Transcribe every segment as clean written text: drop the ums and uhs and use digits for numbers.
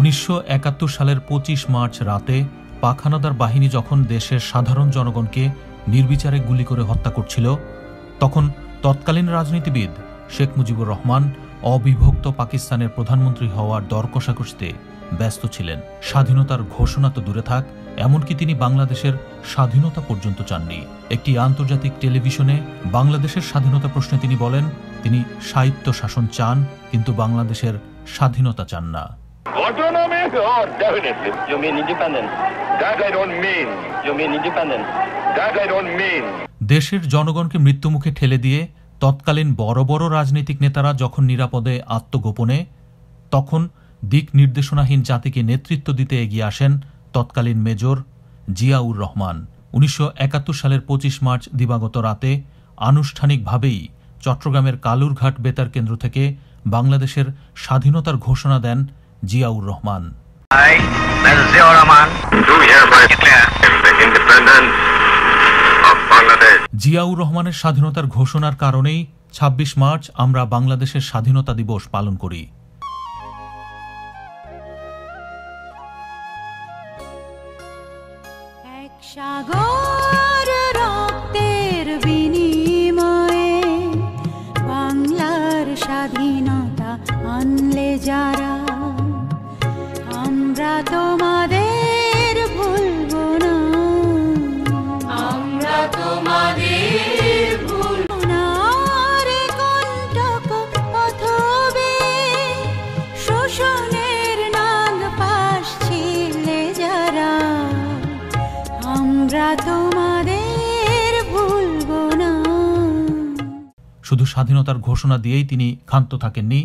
1971 সালের 25 মার্চ রাতে পাক হানাদার বাহিনী যখন দেশের সাধারণ জনগণকে নির্বিচারে গুলি করে হত্যা করছিল, তখন তৎকালীন রাজনীতিবিদ শেখ মুজিবুর রহমান অবিভক্ত পাকিস্তানের প্রধানমন্ত্রী হওয়ার দর কষাকষিতে ব্যস্ত ছিলেন। স্বাধীনতার ঘোষণা তো দূরে থাক, এমনকি তিনি বাংলাদেশের স্বাধীনতা পর্যন্ত চাননি। একটি আন্তর্জাতিক টেলিভিশনে বাংলাদেশের স্বাধীনতা প্রশ্নে তিনি বলেন, তিনি স্বায়ত্ত শাসন চান, কিন্তু বাংলাদেশের স্বাধীনতা চান না। Autonomy? Oh, definitely. You mean independence? That I don't mean. You mean independence? That I don't mean. দেশের জনগণকে মৃত্যুমুখে ঠেলে দিয়ে তৎকালীন বড় বড় রাজনৈতিক নেতারা যখন নিরাপদে আত্মগোপনে, তখন দিক নির্দেশনাহীন জাতিকে নেতৃত্ব দিতে এগিয়ে আসেন তৎকালীন মেজর জিয়াউর রহমান। 1971 সালের 25 মার্চ দিবাগত রাতে আনুষ্ঠানিকভাবেই চট্টগ্রামের কালুরঘাট বেতার কেন্দ্র থেকে বাংলাদেশের স্বাধীনতার ঘোষণা দেন জিয়াউর রহমান। জিয়াউর রহমানের স্বাধীনতার ঘোষণার কারণেই 26 মার্চ আমরা বাংলাদেশের স্বাধীনতা দিবস পালন করি। সাগর রক্তের বিনিময়ে বাংলার স্বাধীনতা আনলে যারা, আমরা তোমাদের ভুলব না, আমরা তোমাদের ভুলব না। রে কণ্টক পথবে শোষণের নাগ পাশ ছিলে যারা, আমরা তোমাদের ভুলব না। শুধু স্বাধীনতার ঘোষণা দিয়েই তিনি ক্ষান্ত থাকেননি,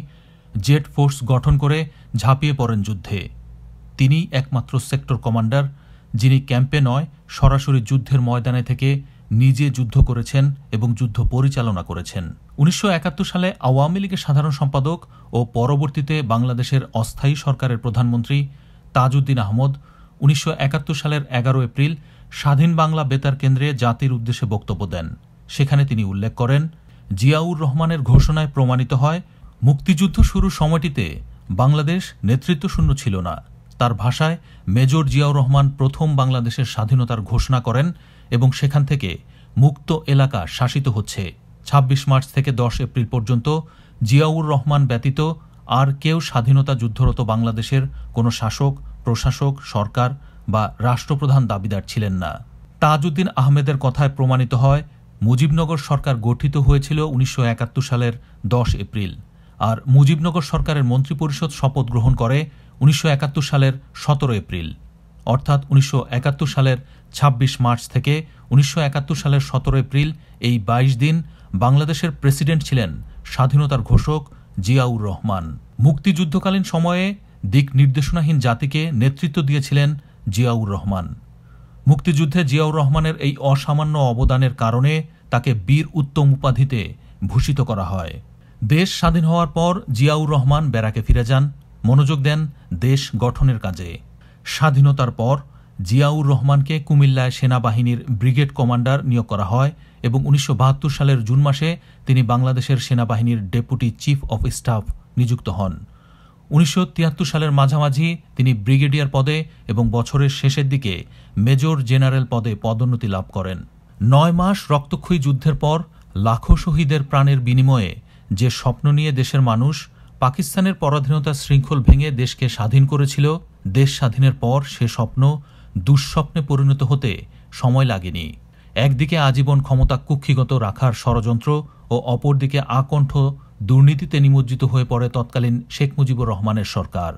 জেট ফোর্স গঠন করে ঝাঁপিয়ে পড়েন যুদ্ধে। তিনি একমাত্র সেক্টর কমান্ডার যিনি ক্যাম্পে নয়, সরাসরি যুদ্ধের ময়দানে থেকে নিজে যুদ্ধ করেছেন এবং যুদ্ধ পরিচালনা করেছেন। 1971 সালে আওয়ামী লীগের সাধারণ সম্পাদক ও পরবর্তীতে বাংলাদেশের অস্থায়ী সরকারের প্রধানমন্ত্রী তাজউদ্দিন আহমদ 1971 সালের 11 এপ্রিল স্বাধীন বাংলা বেতার কেন্দ্রে জাতির উদ্দেশ্যে বক্তব্য দেন। সেখানে তিনি উল্লেখ করেন, জিয়াউর রহমানের ঘোষণায় প্রমাণিত হয় মুক্তিযুদ্ধ শুরুর সময়টিতে বাংলাদেশ নেতৃত্বশূন্য ছিল না। তার ভাষায়, মেজর জিয়াউর রহমান প্রথম বাংলাদেশের স্বাধীনতার ঘোষণা করেন এবং সেখান থেকে মুক্ত এলাকা শাসিত হচ্ছে। 26 মার্চ থেকে 10 এপ্রিল পর্যন্ত জিয়াউর রহমান ব্যতীত আর কেউ স্বাধীনতা যুদ্ধরত বাংলাদেশের কোনো শাসক, প্রশাসক, সরকার বা রাষ্ট্রপ্রধান দাবিদার ছিলেন না। তাজউদ্দিন আহমেদের কথায় প্রমাণিত হয় মুজিবনগর সরকার গঠিত হয়েছিল 1971 সালের 10 এপ্রিল, আর মুজিবনগর সরকারের মন্ত্রিপরিষদ শপথ গ্রহণ করে 1971 সালের 17 এপ্রিল। অর্থাৎ 1971 সালের 26 মার্চ থেকে 1971 সালের 17 এপ্রিল এই 22 দিন বাংলাদেশের প্রেসিডেন্ট ছিলেন স্বাধীনতার ঘোষক জিয়াউর রহমান। মুক্তিযুদ্ধকালীন সময়ে দিক নির্দেশনাহীন জাতিকে নেতৃত্ব দিয়েছিলেন জিয়াউর রহমান। মুক্তিযুদ্ধে জিয়াউর রহমানের এই অসামান্য অবদানের কারণে তাকে বীর উত্তম উপাধিতে ভূষিত করা হয়। দেশ স্বাধীন হওয়ার পর জিয়াউর রহমান ব্যারাকে ফিরে যান, মনোযোগ দেন দেশ গঠনের কাজে। স্বাধীনতার পর জিয়াউর রহমানকে কুমিল্লায় সেনাবাহিনীর ব্রিগেড কমান্ডার নিয়োগ করা হয় এবং 1972 সালের জুন মাসে তিনি বাংলাদেশের সেনাবাহিনীর ডেপুটি চিফ অফ স্টাফ নিযুক্ত হন। 1973 সালের মাঝামাঝি তিনি ব্রিগেডিয়ার পদে এবং বছরের শেষের দিকে মেজর জেনারেল পদে পদোন্নতি লাভ করেন। 9 মাস রক্তক্ষয়ী যুদ্ধের পর লাখো শহীদের প্রাণের বিনিময়ে যে স্বপ্ন নিয়ে দেশের মানুষ পাকিস্তানের পরাধীনতার শৃঙ্খল ভেঙে দেশকে স্বাধীন করেছিল, দেশ স্বাধীনের পর সে স্বপ্ন দুঃস্বপ্নে পরিণত হতে সময় লাগেনি। একদিকে আজীবন ক্ষমতা কুক্ষিগত রাখার ষড়যন্ত্র ও অপরদিকে আকণ্ঠ দুর্নীতিতে নিমজ্জিত হয়ে পড়ে তৎকালীন শেখ মুজিবুর রহমানের সরকার।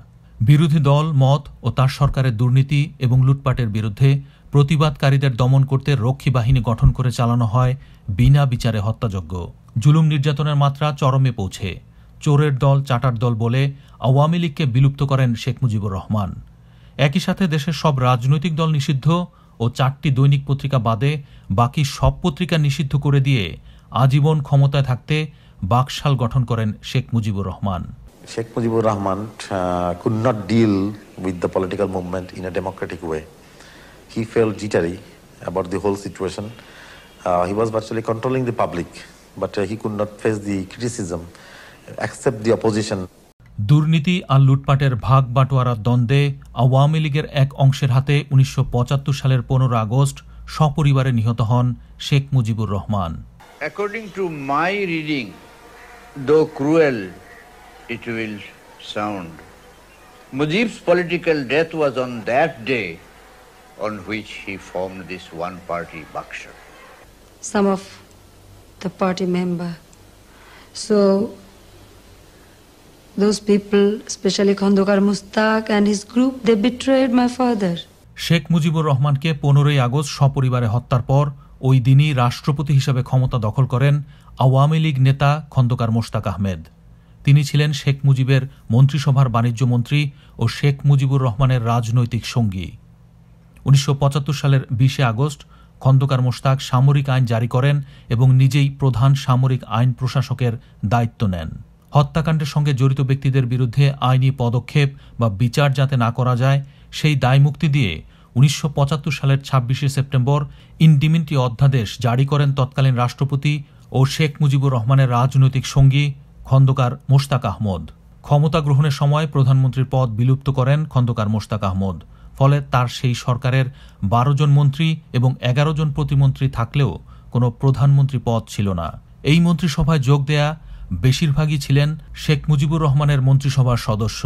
বিরোধী দল মত ও তার সরকারের দুর্নীতি এবং লুটপাটের বিরুদ্ধে প্রতিবাদকারীদের দমন করতে রক্ষী বাহিনী গঠন করে চালানো হয় বিনা বিচারে হত্যাযজ্ঞ। জুলুম নির্যাতনের মাত্রা চরমে পৌঁছে চোরের দল, চাটার দল বলে আওয়ামী লীগকে বিলুপ্ত করেন শেখ মুজিবুর রহমান। একই সাথে দেশের সব রাজনৈতিক দল নিষিদ্ধ ও 4টি দৈনিক পত্রিকা বাদে বাকি সব পত্রিকা নিষিদ্ধ করে দিয়ে আজীবন ক্ষমতায় থাকতে বাকশাল গঠন করেন Sheikh Mujibur Rahman. Sheikh Mujibur Rahman could not deal with the political movement in a democratic way. He felt jittery about the whole situation. He was virtually controlling the public, but he could not face the criticism, accept the opposition. দুর্নীতি আর লুটপাটের ভাগ বাটোয়ারার দ্বন্দ্বে আওয়ামী লীগের এক অংশের হাতে ১৯৭৫ সালের ১৫ August সপরিবারে নিহত হন Sheikh Mujibur Rahman. According to my reading, though cruel it will sound, Mujib's political death was on that day on which he formed this one-party Baksha. Some of the party member. So those people, especially Khandokar Mustaq and his group, they betrayed my father. Sheikh Mujibur রহমানকে ১৫ই August সপরিবারে হত্যার পর ওই দিনই রাষ্ট্রপতি হিসেবে ক্ষমতা দখল করেন আওয়ামী লীগ নেতা খন্দকার মোশতাক আহমেদ। তিনি ছিলেন শেখ মুজিবের মন্ত্রিসভার বাণিজ্য মন্ত্রী ও শেখ মুজিবুর রহমানের রাজনৈতিক সঙ্গী। ১৯৭৫ সালের ২০ আগস্ট খন্দকার মোশতাক সামরিক আইন জারি করেন এবং নিজেই প্রধান সামরিক আইন প্রশাসকের দায়িত্ব নেন। হত্যাকাণ্ডের সঙ্গে জড়িত ব্যক্তিদের বিরুদ্ধে আইনি পদক্ষেপ বা বিচার যাতে না করা যায় সেই দায়মুক্তি দিয়ে ১৯৭৫ সালের ২৬শে সেপ্টেম্বর ইনডিমিনিটি অধ্যাদেশ জারি করেন তৎকালীন রাষ্ট্রপতি ও শেখ মুজিবুর রহমানের রাজনৈতিক সঙ্গী খন্দকার মোশতাক আহমদ। ক্ষমতা গ্রহণের সময় প্রধানমন্ত্রীর পদ বিলুপ্ত করেন খন্দকার মোশতাক আহমদ। ফলে তার সেই সরকারের ১২ জন মন্ত্রী এবং ১১ জন প্রতিমন্ত্রী থাকলেও কোনো প্রধানমন্ত্রী পদ ছিল না। এই মন্ত্রিসভায় যোগ দেয়া বেশিরভাগই ছিলেন শেখ মুজিবুর রহমানের মন্ত্রিসভার সদস্য।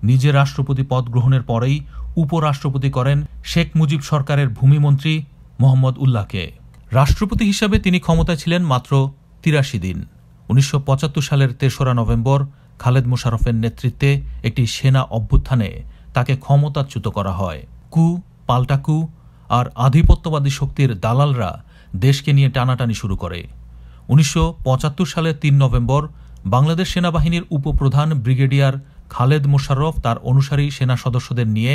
নিজে রাষ্ট্রপতি পদ গ্রহণের পরেই উপরাষ্ট্রপতি করেন শেখ মুজিব সরকারের ভূমিমন্ত্রী মোহাম্মদ উল্লাহকে। রাষ্ট্রপতি হিসাবে তিনি ক্ষমতায় ছিলেন মাত্র ৮৩ দিন। ১৯৭৫ সালের ৩রা নভেম্বর খালেদ মোশাররফের নেতৃত্বে একটি সেনা অভ্যুত্থানে তাকে ক্ষমতাচ্যুত করা হয়। কু, পাল্টা কু আর আধিপত্যবাদী শক্তির দালালরা দেশকে নিয়ে টানাটানি শুরু করে। ১৯৭৫ সালের ৩ নভেম্বর বাংলাদেশ সেনাবাহিনীর উপপ্রধান ব্রিগেডিয়ার খালেদ মোশাররফ তার অনুসারী সেনা সদস্যদের নিয়ে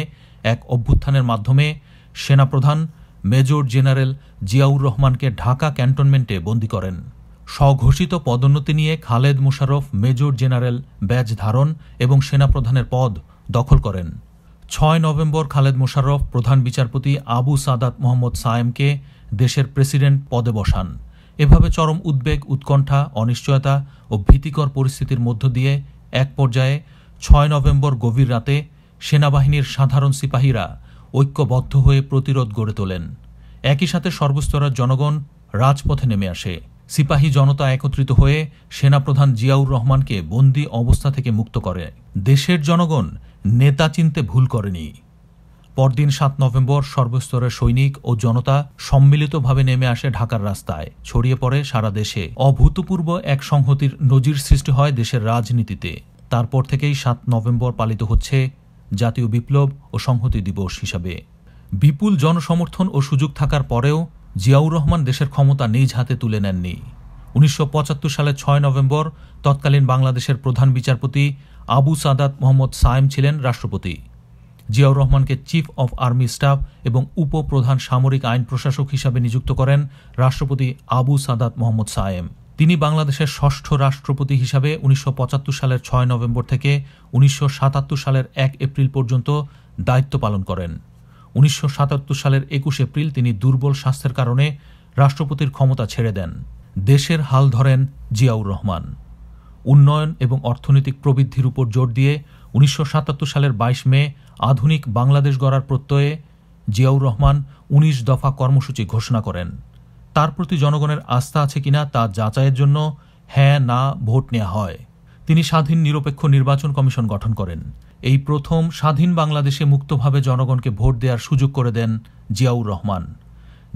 এক অভ্যুত্থানের মাধ্যমে সেনাপ্রধান মেজর জেনারেল জিয়াউর রহমানকে ঢাকা ক্যান্টনমেন্টে বন্দী করেন। স্বঘোষিত পদোন্নতি নিয়ে Khaled Mosharraf major general badge ধারণ এবং সেনাপ্রধানের পদ দখল করেন। ৬ নভেম্বর খালেদ মোশাররফ প্রধান বিচারপতি আবু সাদাত মোহাম্মদ সায়েমকে দেশের প্রেসিডেন্ট পদে বসান। এভাবে চরম উদ্বেগ, উৎকণ্ঠা, অনিশ্চয়তা ও ভীতিকর পরিস্থিতির মধ্য দিয়ে এক পর্যায়ে ৬ নভেম্বর গভীর রাতে সেনাবাহিনীর সাধারণ সিপাহীরা ঐক্যবদ্ধ হয়ে প্রতিরোধ গড়ে তোলেন। একই সাথে সর্বস্তরের জনগণ রাজপথে নেমে আসে। সিপাহী জনতা একত্রিত হয়ে সেনাপ্রধান জিয়াউর রহমানকে বন্দী অবস্থা থেকে মুক্ত করে। দেশের জনগণ নেতা চিনতে ভুল করেনি। পরদিন ৭ নভেম্বর সর্বস্তরের সৈনিক ও জনতা সম্মিলিতভাবে নেমে আসে ঢাকার রাস্তায়। ছড়িয়ে পড়ে সারা দেশে। অভূতপূর্ব এক সংহতির নজির সৃষ্টি হয় দেশের রাজনীতিতে। তারপর থেকেই ৭ নভেম্বর পালিত হচ্ছে জাতীয় বিপ্লব ও সংহতি দিবস হিসাবে। বিপুল জনসমর্থন ও সুযোগ থাকার পরেও জিয়াউর রহমান দেশের ক্ষমতা নিজ হাতে তুলে নেননি। ১৯৭৫ সালের ৬ নভেম্বর তৎকালীন বাংলাদেশের প্রধান বিচারপতি আবু সাদাত মোহাম্মদ সায়েম ছিলেন রাষ্ট্রপতি। জিয়াউর রহমানকে চিফ অব আর্মি স্টাফ এবং উপপ্রধান সামরিক আইন প্রশাসক হিসাবে নিযুক্ত করেন রাষ্ট্রপতি আবু সাদাত মোহাম্মদ সায়েম। তিনি বাংলাদেশের ষষ্ঠ রাষ্ট্রপতি হিসাবে ১৯৭৫ সালের ৬ নভেম্বর থেকে ১৯৭৭ সালের ১ এপ্রিল পর্যন্ত দায়িত্ব পালন করেন। ১৯৭৭ সালের ২১ এপ্রিল তিনি দুর্বল স্বাস্থ্যের কারণে রাষ্ট্রপতির ক্ষমতা ছেড়ে দেন। দেশের হাল ধরেন জিয়াউর রহমান। উন্নয়ন এবং অর্থনৈতিক প্রবৃদ্ধির উপর জোর দিয়ে ১৯৭৭ সালের ২২ মে আধুনিক বাংলাদেশ গড়ার প্রত্যয়ে জিয়াউর রহমান ১৯ দফা কর্মসূচি ঘোষণা করেন। তার প্রতি জনগণের আস্থা আছে কিনা তা যাচাইয়ের জন্য হ্যাঁ না ভোট নেওয়া হয়। তিনি স্বাধীন নিরপেক্ষ নির্বাচন কমিশন গঠন করেন। এই প্রথম স্বাধীন বাংলাদেশে মুক্তভাবে জনগণকে ভোট দেওয়ার সুযোগ করে দেন জিয়াউর রহমান।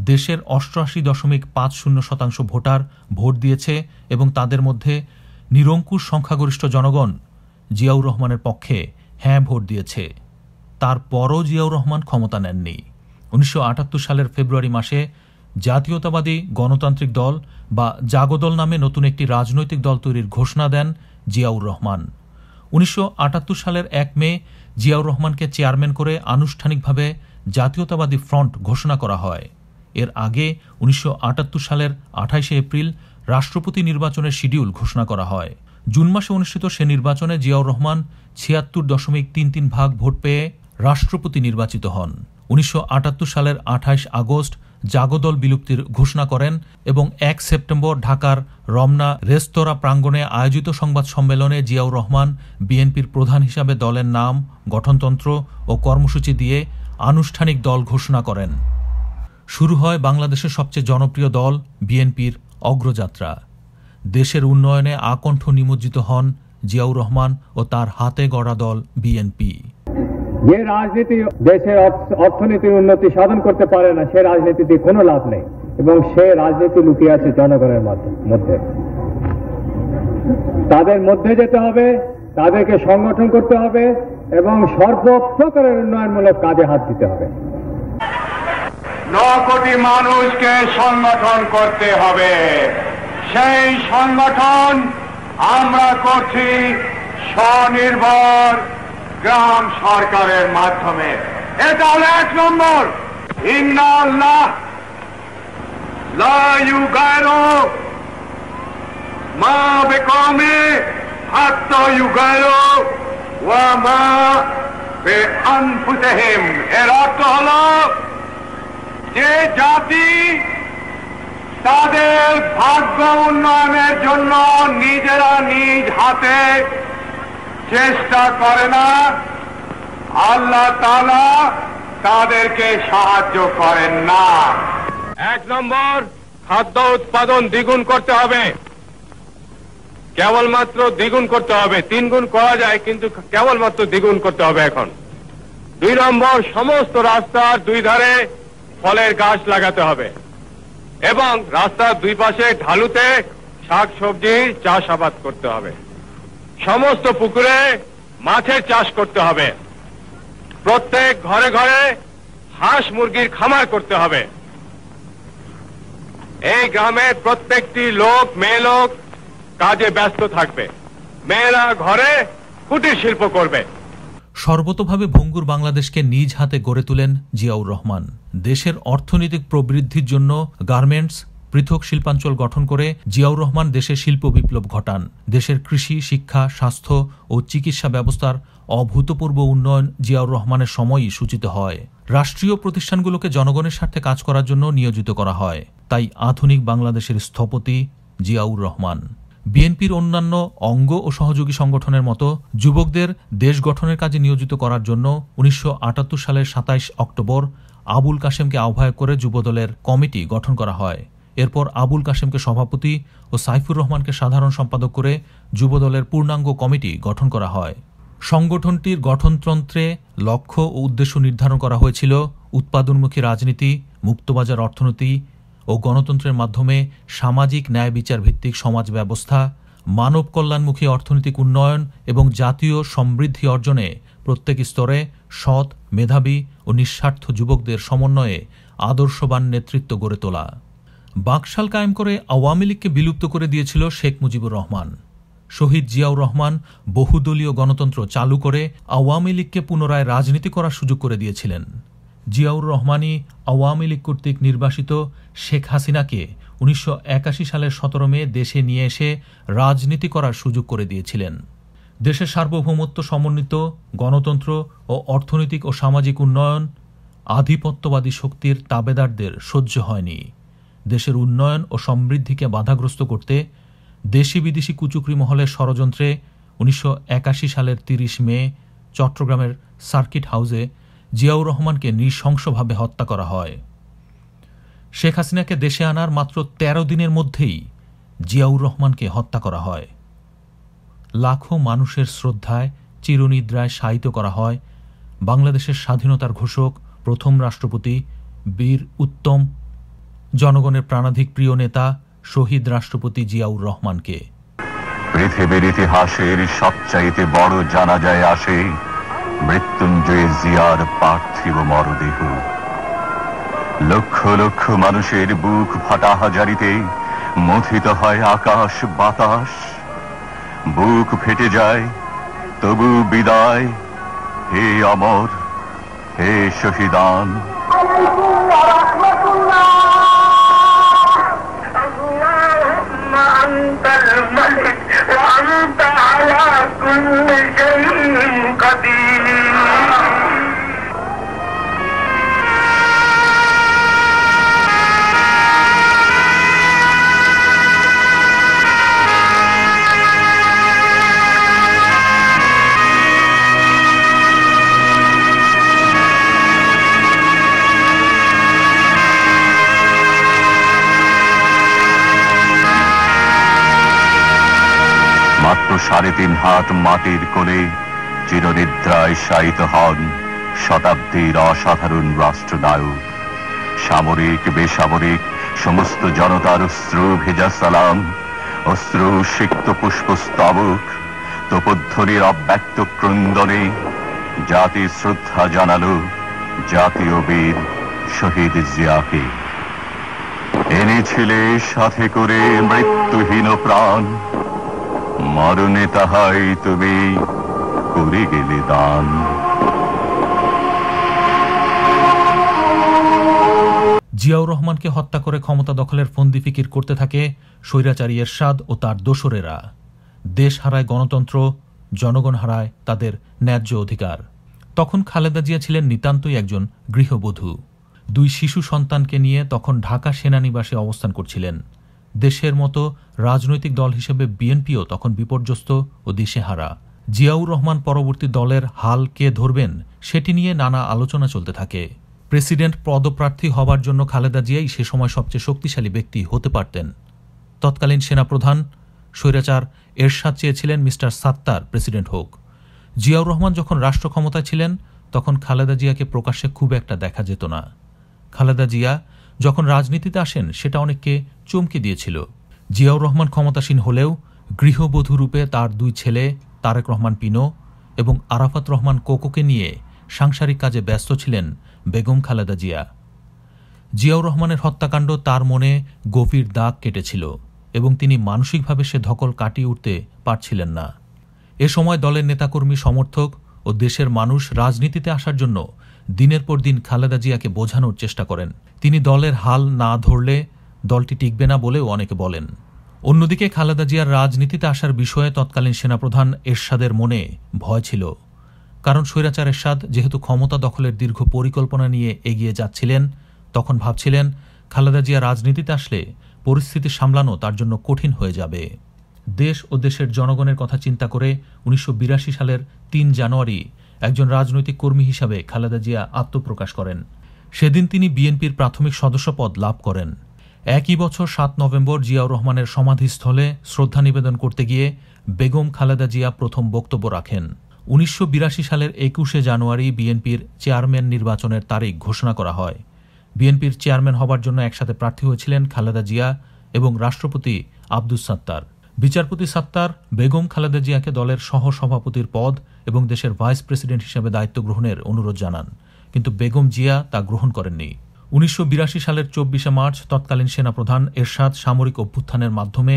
দেশের ৮৮.৫০% ভোটার ভোট দিয়েছে এবং তাদের মধ্যে নিরঙ্কুশ সংখ্যাগরিষ্ঠ জনগণ জিয়াউর রহমানের পক্ষে হ্যাঁ ভোট দিয়েছে। তারপরও জিয়াউর রহমান ক্ষমতা নেননি। ১৯৭৮ সালের ফেব্রুয়ারি মাসে জাতীয়তাবাদী গণতান্ত্রিক দল বা জাগদল নামে নতুন একটি রাজনৈতিক দল তৈরির ঘোষণা দেন জিয়াউর রহমান। ১৯৭৮ সালের ১ মে জিয়াউর রহমানকে চেয়ারম্যান করে আনুষ্ঠানিকভাবে জাতীয়তাবাদী ফ্রন্ট ঘোষণা করা হয়। এর আগে ১৯৭৮ সালের ২৮ এপ্রিল রাষ্ট্রপতি নির্বাচনের শিডিউল ঘোষণা করা হয়। জুন মাসে অনুষ্ঠিত সে নির্বাচনে জিয়াউর রহমান ৭৬.৩৩% ভোট পেয়ে রাষ্ট্রপতি নির্বাচিত হন। ১৯৭৮ সালের ২৮ আগস্ট জাগদল বিলুপ্তির ঘোষণা করেন এবং 1 সেপ্টেম্বর ঢাকার রমনা রেস্তোরাঁ প্রাঙ্গণে আয়োজিত সংবাদ সম্মেলনে জিয়াউর রহমান বিএনপির প্রধান হিসাবে দলের নাম, গঠনতন্ত্র ও কর্মসূচি দিয়ে আনুষ্ঠানিক দল ঘোষণা করেন। শুরু হয় বাংলাদেশের সবচেয়ে জনপ্রিয় দল বিএনপির অগ্রযাত্রা। দেশের উন্নয়নে আকণ্ঠ নিমজ্জিত হন জিয়াউর রহমান ও তার হাতে গড়া দল বিএনপি। যে রাজনীতি দেশের অর্থনীতির উন্নতি সাধন করতে পারে না, সে রাজনীতিতে কোনো লাভ নেই এবং সে রাজনীতি লুকিয়ে আছে জনগণের মধ্যে। তাদের মধ্যে যেতে হবে, তাদেরকে সংগঠন করতে হবে এবং সর্বপ্রকারের উন্নয়নমূলক কাজে হাত দিতে হবে। 9 কোটি মানুষকে সংগঠন করতে হবে। সেই সংগঠন আমরা করছি স্বনির্ভর গ্রাম সরকারের মাধ্যমে। এটা হলো 1 নম্বর। ইন্নাল্লাহ লা ইউগাইরু মা বিকওমি হাত্তা ইউগাইরু ওয়া মা বিআনফুসিহিম। এর অর্থ হলো যে জাতি তাদের ভাগ্য উন্নয়নের জন্য নিজেরা নিজ হাতে চেষ্টা করে না, আল্লাহ তাআলা তাদেরকে সাহায্য করেন না। 1 নম্বর, খাদ্য উৎপাদন দ্বিগুণ করতে হবে। কেবলমাত্র দ্বিগুণ করতে হবে, 3 গুণ করা যায় কিন্তু কেবলমাত্র দ্বিগুণ করতে হবে এখন। 2 নম্বর, সমস্ত রাস্তার 2 ধারে ফলের গাছ লাগাতে হবে এবং রাস্তার 2 পাশে ঢালুতে শাক সবজি চাষাবাদ করতে হবে। সমস্ত পুকুরে মাছের চাষ করতে হবে। প্রত্যেক ঘরে ঘরে হাঁস মুরগির খামার করতে হবে। এই গ্রামের প্রত্যেকটি লোক, মেয়ে লোক কাজে ব্যস্ত থাকবে। মেয়েরা ঘরে কুটির শিল্প করবে। সর্বতোভাবে ভঙ্গুর বাংলাদেশকে নিজ হাতে গড়ে তোলেন জিয়াউর রহমান। দেশের অর্থনৈতিক প্রবৃদ্ধির জন্য গার্মেন্টস পৃথক শিল্পাঞ্চল গঠন করে জিয়াউর রহমান দেশে শিল্প বিপ্লব ঘটান। দেশের কৃষি, শিক্ষা, স্বাস্থ্য ও চিকিৎসা ব্যবস্থার অভূতপূর্ব উন্নয়ন জিয়াউর রহমানের সময়ই সূচিত হয়। রাষ্ট্রীয় প্রতিষ্ঠানগুলোকে জনগণের স্বার্থে কাজ করার জন্য নিয়োজিত করা হয়। তাই আধুনিক বাংলাদেশের স্থপতি জিয়াউর রহমান। বিএনপির অন্যান্য অঙ্গ ও সহযোগী সংগঠনের মতো যুবকদের দেশ গঠনের কাজে নিয়োজিত করার জন্য 1978 সালের 27 অক্টোবর আবুল কাশেমকে আহ্বায়ক করে যুবদলের কমিটি গঠন করা হয়। এরপর আবুল কাশেমকে সভাপতি ও সাইফুর রহমানকে সাধারণ সম্পাদক করে যুবদলের পূর্ণাঙ্গ কমিটি গঠন করা হয়। সংগঠনটির গঠনতন্ত্রে লক্ষ্য ও উদ্দেশ্য নির্ধারণ করা হয়েছিল উৎপাদনমুখী রাজনীতি, মুক্তবাজার অর্থনীতি ও গণতন্ত্রের মাধ্যমে সামাজিক ন্যায় বিচার ভিত্তিক সমাজ ব্যবস্থা, মানব কল্যাণমুখী অর্থনৈতিক উন্নয়ন এবং জাতীয় সমৃদ্ধি অর্জনে প্রত্যেক স্তরে সৎ, মেধাবী ও নিঃস্বার্থ যুবকদের সমন্বয়ে আদর্শবান নেতৃত্ব গড়ে তোলা। বাকশাল কায়েম করে আওয়ামী লীগকে বিলুপ্ত করে দিয়েছিল শেখ মুজিবুর রহমান। শহীদ জিয়াউর রহমান বহুদলীয় গণতন্ত্র চালু করে আওয়ামী লীগকে পুনরায় রাজনীতি করার সুযোগ করে দিয়েছিলেন। জিয়াউর রহমানই আওয়ামী লীগ কর্তৃক নির্বাসিত শেখ হাসিনাকে 1981 সালের 17 মে দেশে নিয়ে এসে রাজনীতি করার সুযোগ করে দিয়েছিলেন। দেশের সার্বভৌমত্ব সমন্বিত গণতন্ত্র ও অর্থনৈতিক ও সামাজিক উন্নয়ন আধিপত্যবাদী শক্তির তাবেদারদের সহ্য হয়নি। দেশের উন্নয়ন ও সমৃদ্ধিকে বাধাগ্রস্ত করতে দেশি বিদেশি কুচক্রী মহলের ষড়যন্ত্রে 1981 সালের 30 মে চট্টগ্রামের সার্কিট হাউসে জিয়াউর রহমানকে নৃশংসভাবে হত্যা করা হয়। শেখ হাসিনাকে দেশে আনার মাত্র 13 দিনের মধ্যেই জিয়াউর রহমানকে হত্যা করা হয়। লাখো মানুষের শ্রদ্ধায় চিরনিদ্রায় শায়িত করা হয় বাংলাদেশের স্বাধীনতার ঘোষক, প্রথম রাষ্ট্রপতি, বীর উত্তম, জনগণের প্রাণাধিক প্রিয় নেতা শহীদ রাষ্ট্রপতি জিয়াউর রহমানকে। পৃথিবীর ইতিহাসের সবচাইতে বড় জানাজায় আসে মৃত্যুঞ্জয় জিয়ার পার্থিব মরদেহ। লক্ষ লক্ষ মানুষের বুক ফাটা হাজারিতে মথিত হয় আকাশ বাতাস। বুক ফেটে যায় তবু বিদায়, হে অমর, হে শহীদান। 3.5 হাত মাটির কোলে চিরনিদ্রায় শায়িত হন শতাব্দীর অসাধারণ রাষ্ট্রনায়ক। সামরিক বেসামরিক সমস্ত জনতার অশ্রু ভেজা সালাম, অশ্রু সিক্ত পুষ্পস্তবক, তোপধ্বনির অব্যক্ত ক্রন্দনে জাতি শ্রদ্ধা জানালো জাতীয় বীর শহীদ জিয়াকে। এনেছিলে সাথে করে মৃত্যুহীন প্রাণ, মরণে তাহাই তুমি করে গেলে দান। জিয়াউর রহমানকে হত্যা করে ক্ষমতা দখলের ফন্দি ফিকির করতে থাকে স্বৈরাচারী এরশাদ ও তার দোসরেরা। দেশ হারায় গণতন্ত্র, জনগণ হারায় তাদের ন্যায্য অধিকার। তখন খালেদা জিয়া ছিলেন নিতান্তই একজন গৃহবধূ। 2 শিশু সন্তানকে নিয়ে তখন ঢাকা সেনানিবাসে অবস্থান করছিলেন। দেশের মতো রাজনৈতিক দল হিসেবে বিএনপিও তখন বিপর্যস্ত ও দিশেহারা। জিয়াউর রহমান পরবর্তী দলের হাল কে ধরবেন সেটি নিয়ে নানা আলোচনা চলতে থাকে। প্রেসিডেন্ট পদপ্রার্থী হবার জন্য খালেদা জিয়াই সে সময় সবচেয়ে শক্তিশালী ব্যক্তি হতে পারতেন। তৎকালীন সেনাপ্রধান স্বৈরাচার এরশাদ চেয়েছিলেন মিস্টার সাত্তার প্রেসিডেন্ট হোক। জিয়াউর রহমান যখন রাষ্ট্র ক্ষমতায় ছিলেন তখন খালেদা জিয়াকে প্রকাশ্যে খুব একটা দেখা যেত না। খালেদা জিয়া যখন রাজনীতিতে আসেন সেটা অনেককে চমকে দিয়েছিল। জিয়াউর রহমান ক্ষমতাসীন হলেও গৃহবধূ রূপে তার 2 ছেলে তারেক রহমান পিনো এবং আরাফাত রহমান কোকোকে নিয়ে সাংসারিক কাজে ব্যস্ত ছিলেন বেগম খালেদা জিয়া। জিয়াউর রহমানের হত্যাকাণ্ড তার মনে গভীর দাগ কেটেছিল এবং তিনি মানসিকভাবে সে ধকল কাটিয়ে উঠতে পারছিলেন না। এ সময় দলের নেতাকর্মী, সমর্থক ও দেশের মানুষ রাজনীতিতে আসার জন্য দিনের পর দিন খালেদা জিয়াকে বোঝানোর চেষ্টা করেন। তিনি দলের হাল না ধরলে দলটি টিকবে না বলেও অনেকে বলেন। অন্যদিকে খালেদা জিয়ার রাজনীতিতে আসার বিষয়ে তৎকালীন সেনাপ্রধান এরশাদের মনে ভয় ছিল। কারণ স্বৈরাচার এরশাদ যেহেতু ক্ষমতা দখলের দীর্ঘ পরিকল্পনা নিয়ে এগিয়ে যাচ্ছিলেন, তখন ভাবছিলেন খালেদা জিয়া রাজনীতিতে আসলে পরিস্থিতি সামলানো তার জন্য কঠিন হয়ে যাবে। দেশ ও দেশের জনগণের কথা চিন্তা করে 1982 সালের 3 জানুয়ারি একজন রাজনৈতিক কর্মী হিসাবে খালেদা জিয়া আত্মপ্রকাশ করেন। সেদিন তিনি বিএনপির প্রাথমিক সদস্যপদ লাভ করেন। একই বছর 7 নভেম্বর জিয়াউর রহমানের সমাধিস্থলে শ্রদ্ধা নিবেদন করতে গিয়ে বেগম খালেদা জিয়া প্রথম বক্তব্য রাখেন। 1982 সালের 21 জানুয়ারি বিএনপির চেয়ারম্যান নির্বাচনের তারিখ ঘোষণা করা হয়। বিএনপির চেয়ারম্যান হবার জন্য একসাথে প্রার্থী হয়েছিলেন খালেদা জিয়া এবং রাষ্ট্রপতি আব্দুস সাত্তার। বিচারপতি সাত্তার বেগম খালেদা জিয়াকে দলের সহসভাপতির পদ এবং দেশের ভাইস প্রেসিডেন্ট হিসেবে দায়িত্ব গ্রহণের অনুরোধ জানান, কিন্তু বেগম জিয়া তা গ্রহণ করেননি। 1982 সালের 24 মার্চ তৎকালীন সেনাপ্রধান এরশাদ সামরিক অভ্যুত্থানের মাধ্যমে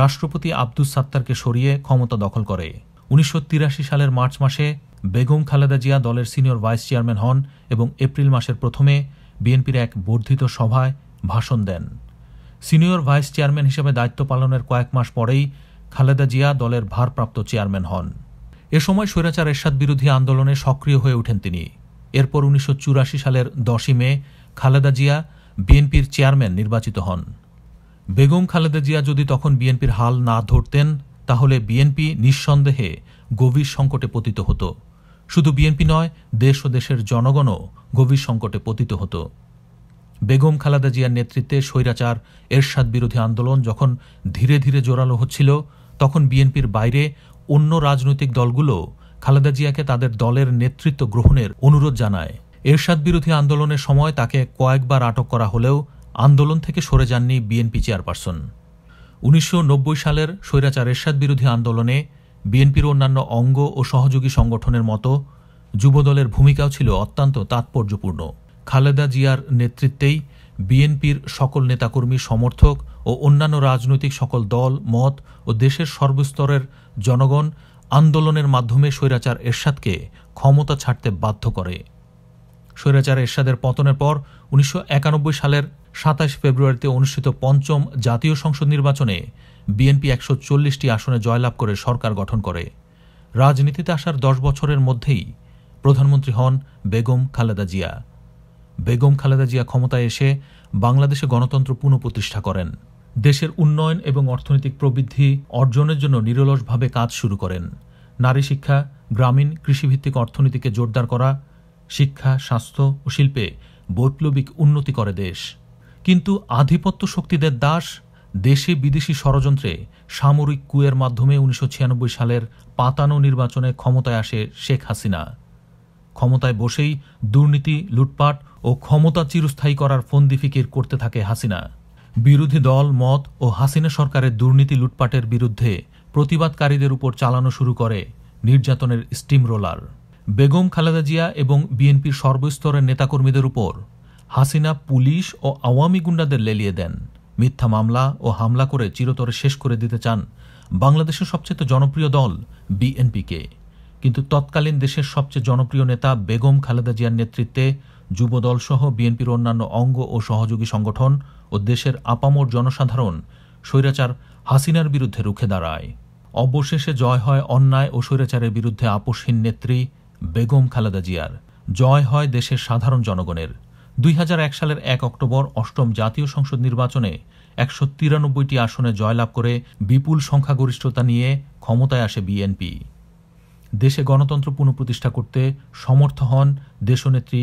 রাষ্ট্রপতি আব্দুস সাত্তারকে সরিয়ে ক্ষমতা দখল করে। 1983 সালের মার্চ মাসে বেগম খালেদা জিয়া দলের সিনিয়র ভাইস চেয়ারম্যান হন এবং এপ্রিল মাসের প্রথমে বিএনপির এক বর্ধিত সভায় ভাষণ দেন। সিনিয়র ভাইস চেয়ারম্যান হিসেবে দায়িত্ব পালনের কয়েক মাস পরেই খালেদা জিয়া দলের ভারপ্রাপ্ত চেয়ারম্যান হন। এ সময় স্বৈরাচার এরশাদ বিরোধী আন্দোলনে সক্রিয় হয়ে ওঠেন তিনি। এরপর 1984 সালের 10 মে খালেদা জিয়া বিএনপির চেয়ারম্যান নির্বাচিত হন। বেগম খালেদা জিয়া যদি তখন বিএনপির হাল না ধরতেন তাহলে বিএনপি নিঃসন্দেহে গভীর সংকটে পতিত হতো। শুধু বিএনপি নয়, দেশ ও দেশের জনগণও গভীর সংকটে পতিত হতো। বেগম খালেদা জিয়ার নেতৃত্বে স্বৈরাচার এরশাদ বিরোধী আন্দোলন যখন ধীরে ধীরে জোরালো হচ্ছিল, তখন বিএনপির বাইরে অন্য রাজনৈতিক দলগুলো খালেদা জিয়াকে তাদের দলের নেতৃত্ব গ্রহণের অনুরোধ জানায়। এরশাদ বিরোধী আন্দোলনের সময় তাকে কয়েকবার আটক করা হলেও আন্দোলন থেকে সরে যাননি বিএনপি চেয়ারপারসন। 1990 সালের স্বৈরাচার এরশাদ বিরোধী আন্দোলনে বিএনপির অন্যান্য অঙ্গ ও সহযোগী সংগঠনের মতো যুবদলের ভূমিকাও ছিল অত্যন্ত তাৎপর্যপূর্ণ। খালেদা জিয়ার নেতৃত্বেই বিএনপির সকল নেতাকর্মী, সমর্থক ও অন্যান্য রাজনৈতিক সকল দল, মত ও দেশের সর্বস্তরের জনগণ আন্দোলনের মাধ্যমে স্বৈরাচার এরশাদকে ক্ষমতা ছাড়তে বাধ্য করে। স্বৈরাচার এরশাদের পতনের পর 1991 সালের 27 ফেব্রুয়ারিতে অনুষ্ঠিত 5ম জাতীয় সংসদ নির্বাচনে বিএনপি 140টি আসনে জয়লাভ করে সরকার গঠন করে। রাজনীতিতে আসার 10 বছরের মধ্যেই প্রধানমন্ত্রী হন বেগম খালেদা জিয়া। বেগম খালেদা জিয়া ক্ষমতায় এসে বাংলাদেশে গণতন্ত্র পুনঃপ্রতিষ্ঠা করেন। দেশের উন্নয়ন এবং অর্থনৈতিক প্রবৃদ্ধি অর্জনের জন্য নিরলসভাবে কাজ শুরু করেন। নারী শিক্ষা, গ্রামীণ কৃষিভিত্তিক অর্থনীতিকে জোরদার করা, শিক্ষা, স্বাস্থ্য ও শিল্পে বৈপ্লবিক উন্নতি করে দেশ। কিন্তু আধিপত্য শক্তিদের দাস দেশি বিদেশি ষড়যন্ত্রে সামরিক কুয়ের মাধ্যমে ১৯৯৬ সালের পাতানো নির্বাচনে ক্ষমতায় আসে শেখ হাসিনা। ক্ষমতায় বসেই দুর্নীতি, লুটপাট ও ক্ষমতা চিরস্থায়ী করার ফন্দি ফিকির করতে থাকে হাসিনা। বিরোধী দল মত ও হাসিনা সরকারের দুর্নীতি লুটপাটের বিরুদ্ধে প্রতিবাদকারীদের উপর চালানো শুরু করে নির্যাতনের স্টিম রোলার। বেগম খালেদা জিয়া এবং বিএনপির সর্বস্তরের নেতাকর্মীদের উপর হাসিনা পুলিশ ও আওয়ামী গুন্ডাদের লেলিয়ে দেন। মিথ্যা মামলা ও হামলা করে চিরতরে শেষ করে দিতে চান বাংলাদেশের সবচেয়ে জনপ্রিয় দল বিএনপিকে। কিন্তু তৎকালীন দেশের সবচেয়ে জনপ্রিয় নেতা বেগম খালেদা জিয়ার নেতৃত্বে যুবদলসহ বিএনপির অন্যান্য অঙ্গ ও সহযোগী সংগঠন ও দেশের আপামর জনসাধারণ স্বৈরাচার হাসিনার বিরুদ্ধে রুখে দাঁড়ায়। অবশেষে জয় হয় অন্যায় ও স্বৈরাচারের বিরুদ্ধে আপোষহীন নেত্রী বেগম খালেদা জিয়ার, জয় হয় দেশের সাধারণ জনগণের। ২০০১ সালের ১ অক্টোবর অষ্টম জাতীয় সংসদ নির্বাচনে ১৯৩টি আসনে জয়লাভ করে বিপুল সংখ্যাগরিষ্ঠতা নিয়ে ক্ষমতায় আসে বিএনপি। দেশে গণতন্ত্র পুনঃপ্রতিষ্ঠা করতে সমর্থ হন দেশনেত্রী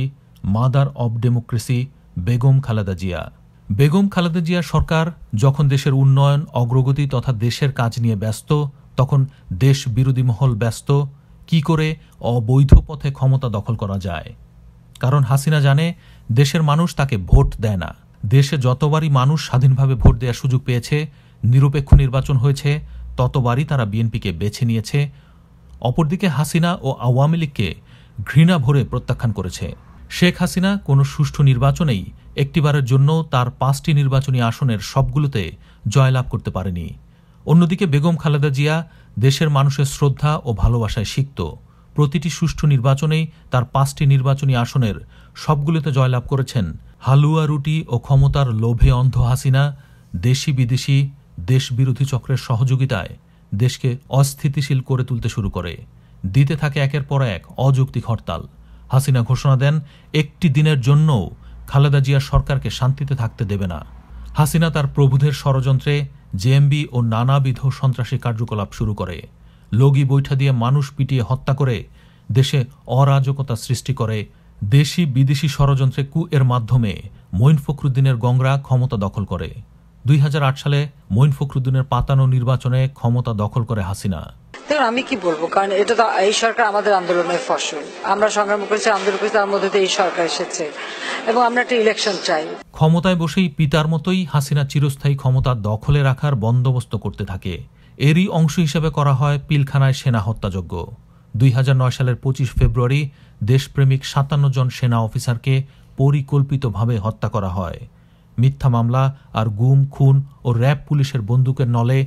mother of democracy Begum Khaleda Zia. Begum Khaleda Zia সরকার যখন দেশের উন্নয়ন, অগ্রগতি তথা দেশের কাজ নিয়ে ব্যস্ত, তখন দেশ বিরোধী মহল ব্যস্ত কি করে অবৈধ পথে ক্ষমতা দখল করা যায়। কারণ হাসিনা জানে দেশের মানুষ তাকে ভোট দেয় না। দেশে যতবারই মানুষ স্বাধীনভাবে ভোট দেওয়ার সুযোগ পেয়েছে, নিরপেক্ষ নির্বাচন হয়েছে, ততবারই তারা বিএনপিকে বেছে নিয়েছে। অপরদিকে হাসিনা ও আওয়ামী লীগকে ঘৃণা ভরে প্রত্যাখ্যান করেছে। শেখ হাসিনা কোনো সুষ্ঠু নির্বাচনেই একটিবারের জন্য তার ৫টি নির্বাচনী আসনের সবগুলোতে জয়লাভ করতে পারেনি। অন্যদিকে বেগম খালেদা জিয়া দেশের মানুষের শ্রদ্ধা ও ভালোবাসায় সিক্ত। প্রতিটি সুষ্ঠু নির্বাচনেই তার ৫টি নির্বাচনী আসনের সবগুলোতে জয়লাভ করেছেন। হালুয়া রুটি ও ক্ষমতার লোভে অন্ধ হাসিনা দেশি বিদেশি দেশবিরোধী চক্রের সহযোগিতায় দেশকে অস্থিতিশীল করে তুলতে শুরু করে। দিতে থাকে একের পর এক অযৌক্তিক হরতাল। হাসিনা ঘোষণা দেন একটি দিনের জন্যও খালেদা জিয়া সরকারকে শান্তিতে থাকতে দেবে না। হাসিনা তার প্রভুদের ষড়যন্ত্রে জেএমবি ও নানাবিধ সন্ত্রাসী কার্যকলাপ শুরু করে। লগি বৈঠা দিয়ে মানুষ পিটিয়ে হত্যা করে দেশে অরাজকতা সৃষ্টি করে। দেশি বিদেশি ষড়যন্ত্রে এর মাধ্যমে মঈন ফখরুদ্দিনের গংরা ক্ষমতা দখল করে। ২০০৮ সালে মঈন ফখরুদ্দিনের পাতানো নির্বাচনে ক্ষমতা দখল করে হাসিনা। দেখুন, আমি কি বলবো, কারণ এটা তো এই সরকার আমাদের আন্দোলনের ফসল। আমরা সংগ্রাম করেছি, আন্দোলন করেছি, তার মধ্যে এই সরকার এসেছে এবং আমরা একটা ইলেকশন চাই। ক্ষমতায় বসেই পিতার মতোই হাসিনা চিরস্থায়ী ক্ষমতা দখলে রাখার বন্দোবস্ত করতে থাকে। এরই অংশ হিসেবে করা হয় পিলখানায় সেনা হত্যাযজ্ঞ। ২০০৯ সালের ২৫ ফেব্রুয়ারি দেশপ্রেমিক ৫৭ জন সেনা অফিসারকে পরিকল্পিতভাবে হত্যা করা হয়। মিথ্যা মামলা আর গুম, খুন ও র্যাব পুলিশের বন্দুকের নলে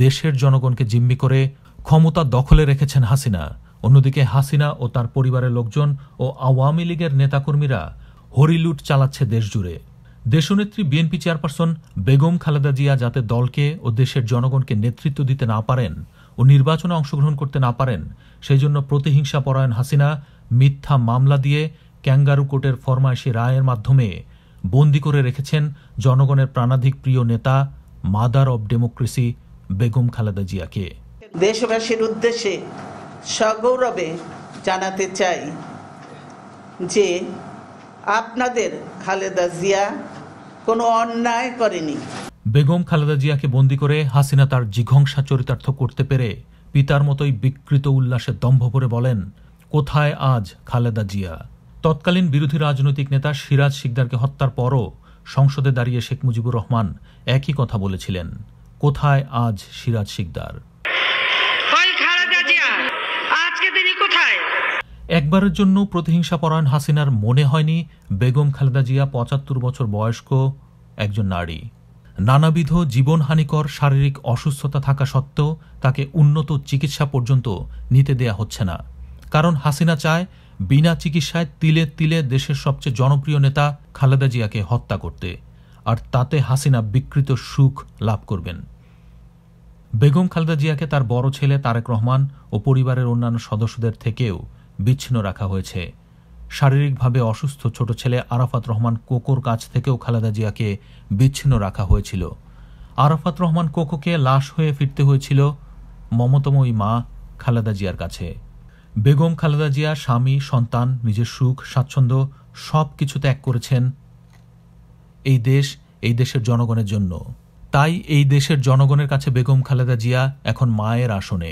দেশের জনগণকে জিম্মি করে ক্ষমতা দখলে রেখেছেন হাসিনা। অন্যদিকে হাসিনা ও তার পরিবারের লোকজন ও আওয়ামী লীগের নেতাকর্মীরা হরিলুট চালাচ্ছে দেশজুড়ে। দেশনেত্রী বিএনপি চেয়ারপারসন বেগম খালেদা জিয়া যাতে দলকে ও দেশের জনগণকে নেতৃত্ব দিতে না পারেন ও নির্বাচনে অংশগ্রহণ করতে না পারেন, সেই জন্য প্রতিহিংসা পরায়ণ হাসিনা মিথ্যা মামলা দিয়ে ক্যাঙ্গারু কোর্টের ফরমায়েশি রায়ের মাধ্যমে বন্দী করে রেখেছেন জনগণের প্রাণাধিক প্রিয় নেতা mother of democracy Begum Khaleda জিয়াকে। দেশবাসীর উদ্দেশ্যে সগৌরবে জানাতে চাই যে আপনাদের খালেদা জিয়া কোনো অন্যায় করেনি। বেগম খালেদা জিয়াকে বন্দী করে হাসিনা তার জিঘংসা চরিতার্থ করতে পেরে পিতার মতোই বিকৃত উল্লাসে দম্ভ ভরে বলেন, কোথায় আজ খালেদা জিয়া? তৎকালীন বিরোধী রাজনৈতিক নেতা সিরাজ শিকদারকে হত্যার পরও সংসদে দাঁড়িয়ে শেখ মুজিবুর রহমান একই কথা বলেছিলেন, কোথায় আজ সিরাজ শিকদার? একবারের জন্য প্রতিহিংসা পরায়ণ হাসিনার মনে হয়নি বেগম খালেদা জিয়া ৭৫ বছর বয়স্ক একজন নারী। নানাবিধ জীবনহানিকর শারীরিক অসুস্থতা থাকা সত্ত্বেও তাকে উন্নত চিকিৎসা পর্যন্ত নিতে দেয়া হচ্ছে না। কারণ হাসিনা চায় বিনা চিকিৎসায় তিলে তিলে দেশের সবচেয়ে জনপ্রিয় নেতা খালেদা জিয়াকে হত্যা করতে, আর তাতে হাসিনা বিকৃত সুখ লাভ করবেন। বেগম খালেদা জিয়াকে তার বড় ছেলে তারেক রহমান ও পরিবারের অন্যান্য সদস্যদের থেকেও বিচ্ছিন্ন রাখা হয়েছে। শারীরিকভাবে অসুস্থ ছোট ছেলে আরাফাত রহমান কোকোর কাছ থেকেও খালেদা জিয়াকে বিচ্ছিন্ন রাখা হয়েছিল। আরাফাত রহমান কোকোকে লাশ হয়ে ফিরতে হয়েছিল মমতাময়ী মা খালেদা জিয়ার কাছে। বেগম খালেদা জিয়া স্বামী, সন্তান, নিজের সুখ স্বাচ্ছন্দ্য সব কিছু ত্যাগ করেছেন এই দেশের জনগণের জন্য। তাই এই দেশের জনগণের কাছে বেগম খালেদা জিয়া এখন মায়ের আসনে।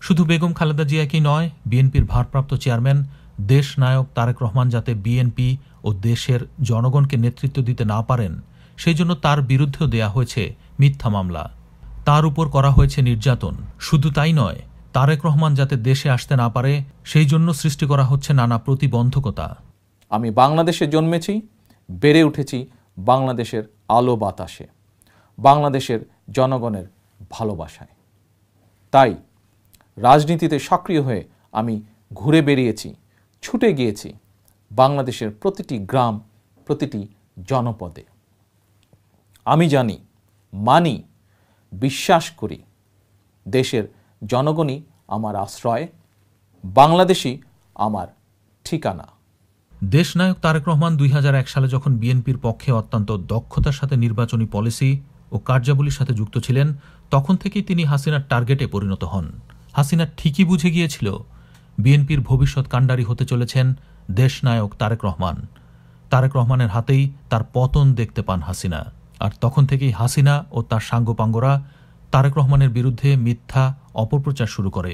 শুধু বেগম খালেদা জিয়াকেই নয়, বিএনপির ভারপ্রাপ্ত চেয়ারম্যান দেশ নায়ক তারেক রহমান যাতে বিএনপি ও দেশের জনগণকে নেতৃত্ব দিতে না পারেন, সেই জন্য তার বিরুদ্ধেও দেয়া হয়েছে মিথ্যা মামলা, তার উপর করা হয়েছে নির্যাতন। শুধু তাই নয়, তারেক রহমান যাতে দেশে আসতে না পারে সেই জন্য সৃষ্টি করা হচ্ছে নানা প্রতিবন্ধকতা। আমি বাংলাদেশে জন্মেছি, বেড়ে উঠেছি বাংলাদেশের আলো বাতাসে, বাংলাদেশের জনগণের ভালোবাসায়। তাই রাজনীতিতে সক্রিয় হয়ে আমি ঘুরে বেরিয়েছি, ছুটে গিয়েছি বাংলাদেশের প্রতিটি গ্রাম, প্রতিটি জনপদে। আমি জানি, মানি, বিশ্বাস করি দেশের জনগণই আমার আশ্রয়, বাংলাদেশই আমার ঠিকানা। দেশনায়ক তারেক রহমান 2001 সালে যখন বিএনপির পক্ষে অত্যন্ত দক্ষতার সাথে নির্বাচনী পলিসি ও কার্যাবলীর সাথে যুক্ত ছিলেন, তখন থেকেই তিনি হাসিনার টার্গেটে পরিণত হন। হাসিনা ঠিকই বুঝে গিয়েছিল বিএনপির ভবিষ্যৎ কাণ্ডারি হতে চলেছেন দেশনায়ক তারেক রহমান। তারেক রহমানের হাতেই তার পতন দেখতে পান হাসিনা। আর তখন থেকেই হাসিনা ও তার সাঙ্গপাঙ্গরা তারেক রহমানের বিরুদ্ধে মিথ্যা অপপ্রচার শুরু করে।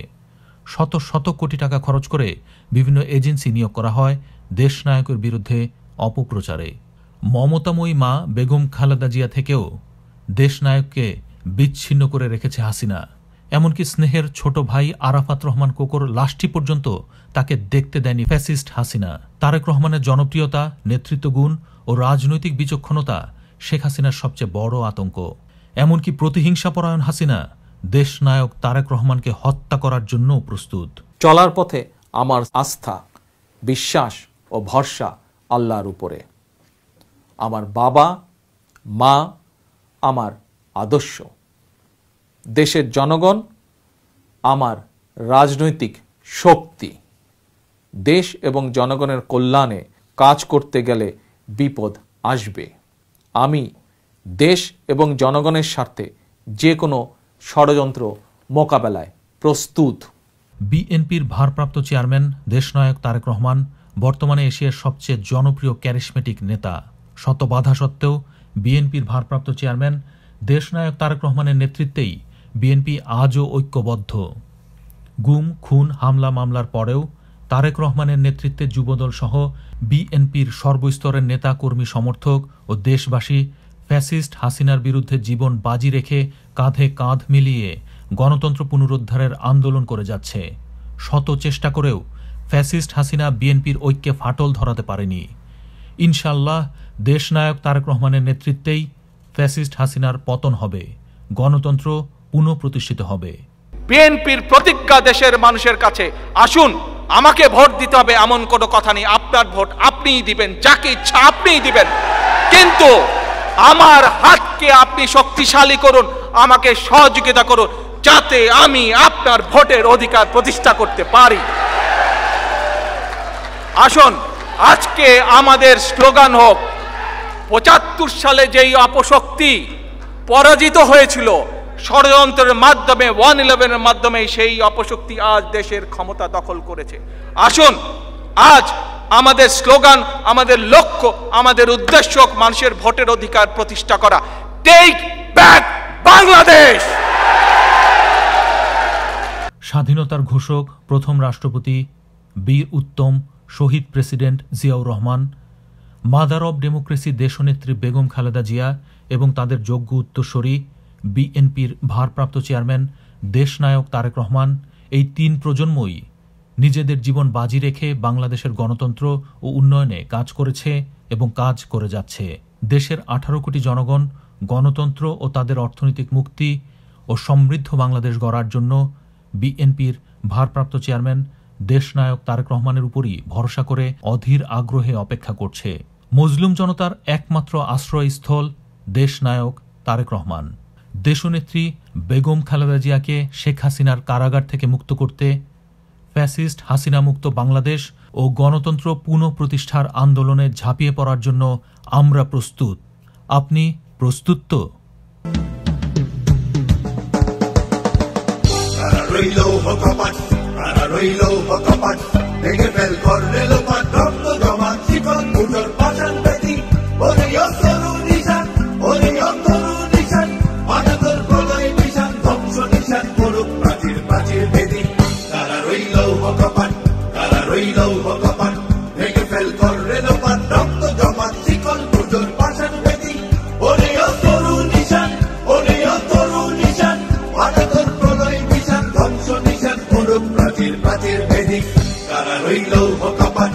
শত শত কোটি টাকা খরচ করে বিভিন্ন এজেন্সি নিয়োগ করা হয় দেশনায়কের বিরুদ্ধে অপপ্রচারে। মমতাময়ী মা বেগম খালেদা জিয়া থেকেও দেশনায়ককে বিচ্ছিন্ন করে রেখেছে হাসিনা। এমনকি স্নেহের ছোট ভাই আরাফাত রহমান কোকোর লাশটি পর্যন্ত তাকে দেখতে দেয়নি ফ্যাসিস্ট হাসিনা। তারেক রহমানের জনপ্রিয়তা, নেতৃত্বগুণ ও রাজনৈতিক বিচক্ষণতা শেখ হাসিনার সবচেয়ে বড় আতঙ্ক। এমনকি প্রতিহিংসাপরায়ণ হাসিনা দেশনায়ক তারেক রহমানকে হত্যা করার জন্য প্রস্তুত। চলার পথে আমার আস্থা, বিশ্বাস ও ভরসা আল্লাহর উপরে। আমার বাবা মা আমার আদর্শ, দেশের জনগণ আমার রাজনৈতিক শক্তি। দেশ এবং জনগণের কল্যাণে কাজ করতে গেলে বিপদ আসবে। আমি দেশ এবং জনগণের স্বার্থে যে কোনো ষড়যন্ত্র মোকাবেলায় প্রস্তুত। বিএনপির ভারপ্রাপ্ত চেয়ারম্যান দেশনায়ক তারেক রহমান বর্তমানে এশিয়ার সবচেয়ে জনপ্রিয় ক্যারিসমেটিক নেতা। শত বাধা সত্ত্বেও বিএনপির ভারপ্রাপ্ত চেয়ারম্যান দেশনায়ক তারেক রহমানের নেতৃত্বেই বিএনপি আজও ঐক্যবদ্ধ। গুম, খুন, হামলা মামলার পরেও তারেক রহমানের নেতৃত্বে যুবদল সহ বিএনপির সর্বস্তরের নেতা, কর্মী, সমর্থক ও দেশবাসী ফ্যাসিস্ট হাসিনার বিরুদ্ধে জীবন বাজি রেখে কাঁধে কাঁধ মিলিয়ে গণতন্ত্র পুনরুদ্ধারের আন্দোলন করে যাচ্ছে। শত চেষ্টা করেও ফ্যাসিস্ট হাসিনা বিএনপির ঐক্যে ফাটল ধরাতে পারেনি। ইনশাল্লাহ দেশনায়ক তারেক রহমানের নেতৃত্বেই ফ্যাসিস্ট হাসিনার পতন হবে, গণতন্ত্র পুনঃপ্রতিষ্ঠিত হবে। বিএনপির প্রতিজ্ঞা দেশের মানুষের কাছে, আসুন আমাকে ভোট দিতে হবে এমন কোনো কথা নেই। আপনার ভোট আপনিই দিবেন, যাকে ইচ্ছা আপনিই দিবেন, কিন্তু আমার হাতকে আপনি শক্তিশালী করুন, আমাকে সহযোগিতা করুন, যাতে আমি আপনার ভোটের অধিকার প্রতিষ্ঠা করতে পারি। আসুন আজকে আমাদের স্লোগান হোক, ৭৫ সালে যেই অপশক্তি পরাজিত হয়েছিল ষড়যন্ত্রের মাধ্যমে, 1/11-এর মাধ্যমে, সেই অপশক্তি আজ দেশের ক্ষমতা দখল করেছে। আসুন আজ আমাদের স্লোগান, আমাদের লক্ষ্য, আমাদের উদ্দেশ্য মানুষের ভোটের অধিকার প্রতিষ্ঠা করা। Take back Bangladesh. স্বাধীনতার ঘোষক প্রথম রাষ্ট্রপতি বীর উত্তম শহীদ president Ziaur Rahman, mother of democracy দেশনেত্রী বেগম খালেদা জিয়া এবং তাদের যোগ্য উত্তরসূরি বিএনপির ভারপ্রাপ্ত চেয়ারম্যান দেশনায়ক তারেক রহমান, এই 3 প্রজন্মই নিজেদের জীবন বাজি রেখে বাংলাদেশের গণতন্ত্র ও উন্নয়নে কাজ করেছে এবং কাজ করে যাচ্ছে। দেশের 18 কোটি জনগণ গণতন্ত্র ও তাদের অর্থনৈতিক মুক্তি ও সমৃদ্ধ বাংলাদেশ গড়ার জন্য বিএনপির ভারপ্রাপ্ত চেয়ারম্যান দেশনায়ক তারেক রহমানের উপরই ভরসা করে অধীর আগ্রহে অপেক্ষা করছে। মজলুম জনতার একমাত্র আশ্রয়স্থল দেশনায়ক তারেক রহমান। দেশনেত্রী বেগম খালেদা জিয়াকে শেখ হাসিনার কারাগার থেকে মুক্ত করতে ফ্যাসিস্ট হাসিনা মুক্ত বাংলাদেশ ও গণতন্ত্র পুনঃপ্রতিষ্ঠার আন্দোলনে ঝাঁপিয়ে পড়ার জন্য আমরা প্রস্তুত। আপনি প্রস্তুত তো? কররে লোপার রক্ত জমা শিকল দুজন পাশান বেদি ওরে ও তরু নিশান ওরে ও তরু নিশান ভারতের প্রলয় নিশান ধ্বংস নিশান করুক প্রাচীর প্রাচীর বেদি কারা রইল কপাট